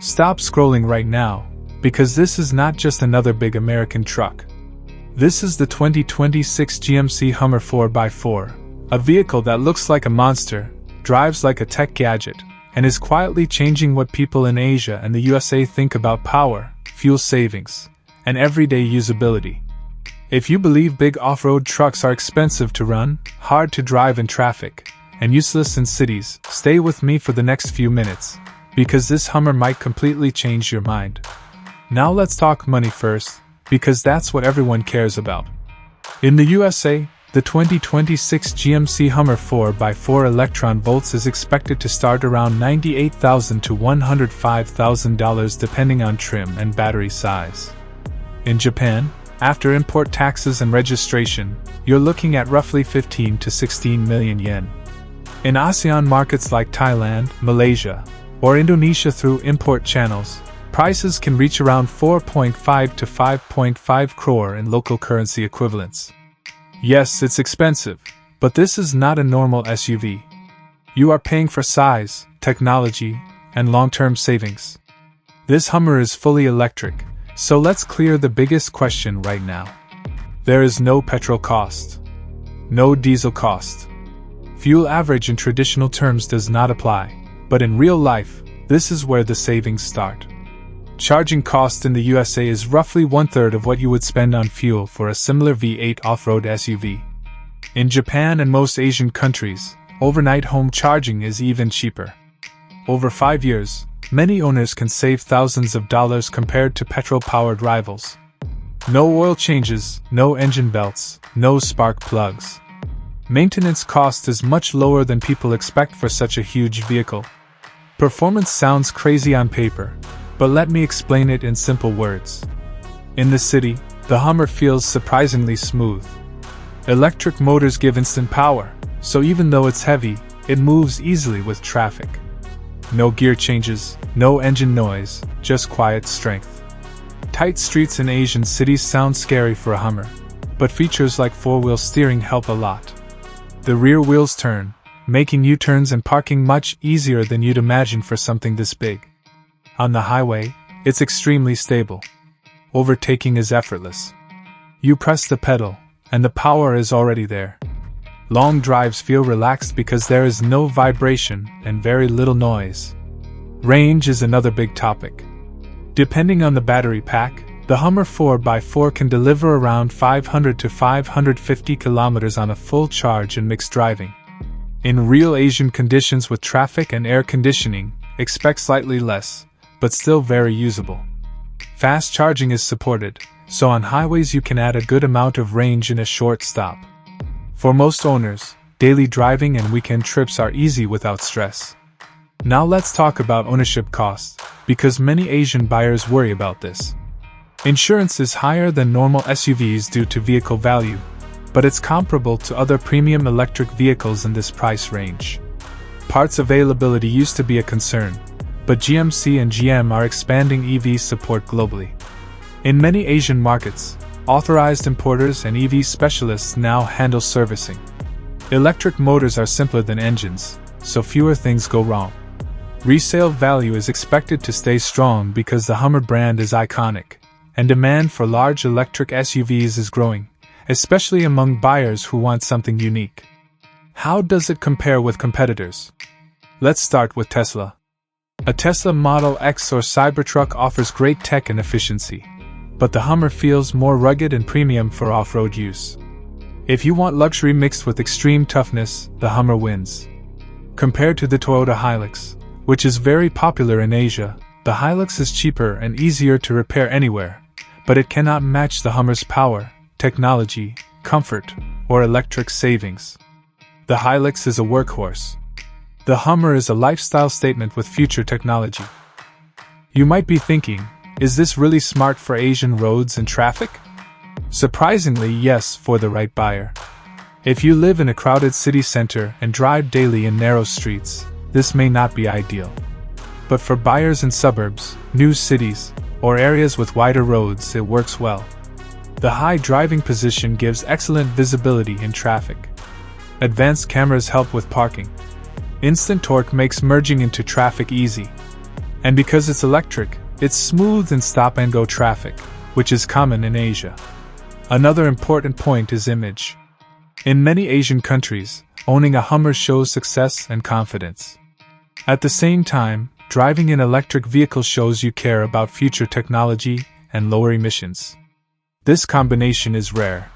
Stop scrolling right now, because this is not just another big American truck. This is the 2026 GMC Hummer 4x4, a vehicle that looks like a monster, drives like a tech gadget, and is quietly changing what people in Asia and the USA think about power, fuel savings, and everyday usability. If you believe big off-road trucks are expensive to run, hard to drive in traffic, and useless in cities, stay with me for the next few minutes, because this Hummer might completely change your mind. Now let's talk money first, because that's what everyone cares about. In the USA, the 2026 GMC Hummer 4x4 Electron Volts is expected to start around $98,000 to $105,000 depending on trim and battery size. In Japan, after import taxes and registration, you're looking at roughly 15 to 16 million yen. In ASEAN markets like Thailand, Malaysia, or Indonesia through import channels, prices can reach around 4.5 to 5.5 crore in local currency equivalents. Yes, it's expensive, but this is not a normal SUV. You are paying for size, technology, and long-term savings. This Hummer is fully electric, so let's clear the biggest question right now. There is no petrol cost. No diesel cost. Fuel average in traditional terms does not apply, but in real life, this is where the savings start. Charging cost in the USA is roughly 1/3 of what you would spend on fuel for a similar V8 off-road SUV. In Japan and most Asian countries, overnight home charging is even cheaper. Over 5 years, many owners can save thousands of dollars compared to petrol-powered rivals. No oil changes, no engine belts, no spark plugs. Maintenance cost is much lower than people expect for such a huge vehicle. Performance sounds crazy on paper, but let me explain it in simple words. In the city, the Hummer feels surprisingly smooth. Electric motors give instant power, so even though it's heavy, it moves easily with traffic. No gear changes, no engine noise, just quiet strength. Tight streets in Asian cities sound scary for a Hummer, but features like four-wheel steering help a lot. The rear wheels turn, making U-turns and parking much easier than you'd imagine for something this big. On the highway, it's extremely stable. Overtaking is effortless. You press the pedal, and the power is already there. Long drives feel relaxed because there is no vibration and very little noise. Range is another big topic. Depending on the battery pack, the Hummer 4x4 can deliver around 500 to 550 kilometers on a full charge in mixed driving. In real Asian conditions with traffic and air conditioning, expect slightly less, but still very usable. Fast charging is supported, so on highways you can add a good amount of range in a short stop. For most owners, daily driving and weekend trips are easy without stress. Now let's talk about ownership costs, because many Asian buyers worry about this. Insurance is higher than normal SUVs due to vehicle value, but it's comparable to other premium electric vehicles in this price range. Parts availability used to be a concern, but GMC and GM are expanding EV support globally. In many Asian markets, authorized importers and EV specialists now handle servicing. Electric motors are simpler than engines, so fewer things go wrong. Resale value is expected to stay strong because the Hummer brand is iconic, and demand for large electric SUVs is growing, especially among buyers who want something unique. How does it compare with competitors? Let's start with Tesla. A Tesla Model X or Cybertruck offers great tech and efficiency, but the Hummer feels more rugged and premium for off-road use. If you want luxury mixed with extreme toughness, the Hummer wins. Compared to the Toyota Hilux, which is very popular in Asia, the Hilux is cheaper and easier to repair anywhere, but it cannot match the Hummer's power, technology, comfort, or electric savings. The Hilux is a workhorse. The Hummer is a lifestyle statement with future technology. You might be thinking, is this really smart for Asian roads and traffic? Surprisingly, yes, for the right buyer. If you live in a crowded city center and drive daily in narrow streets, this may not be ideal. But for buyers in suburbs, new cities, or areas with wider roads, it works well. The high driving position gives excellent visibility in traffic. Advanced cameras help with parking. Instant torque makes merging into traffic easy. And because it's electric, it's smooth in stop-and-go traffic, which is common in Asia. Another important point is image. In many Asian countries, owning a Hummer shows success and confidence. At the same time, driving an electric vehicle shows you care about future technology and lower emissions. This combination is rare.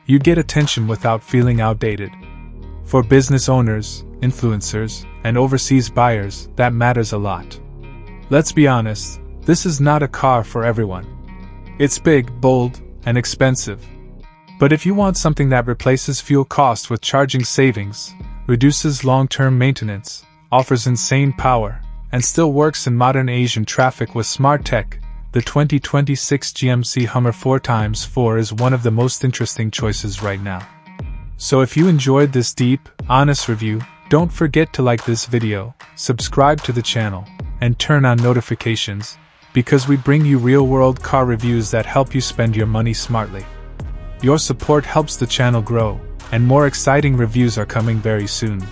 You get attention without feeling outdated. For business owners, influencers, and overseas buyers, that matters a lot. Let's be honest, this is not a car for everyone. It's big, bold, and expensive. But if you want something that replaces fuel costs with charging savings, reduces long-term maintenance, offers insane power, and still works in modern Asian traffic with smart tech, the 2026 GMC Hummer 4x4 is one of the most interesting choices right now. So if you enjoyed this deep, honest review, don't forget to like this video, subscribe to the channel, and turn on notifications, because we bring you real-world car reviews that help you spend your money smartly. Your support helps the channel grow, and more exciting reviews are coming very soon.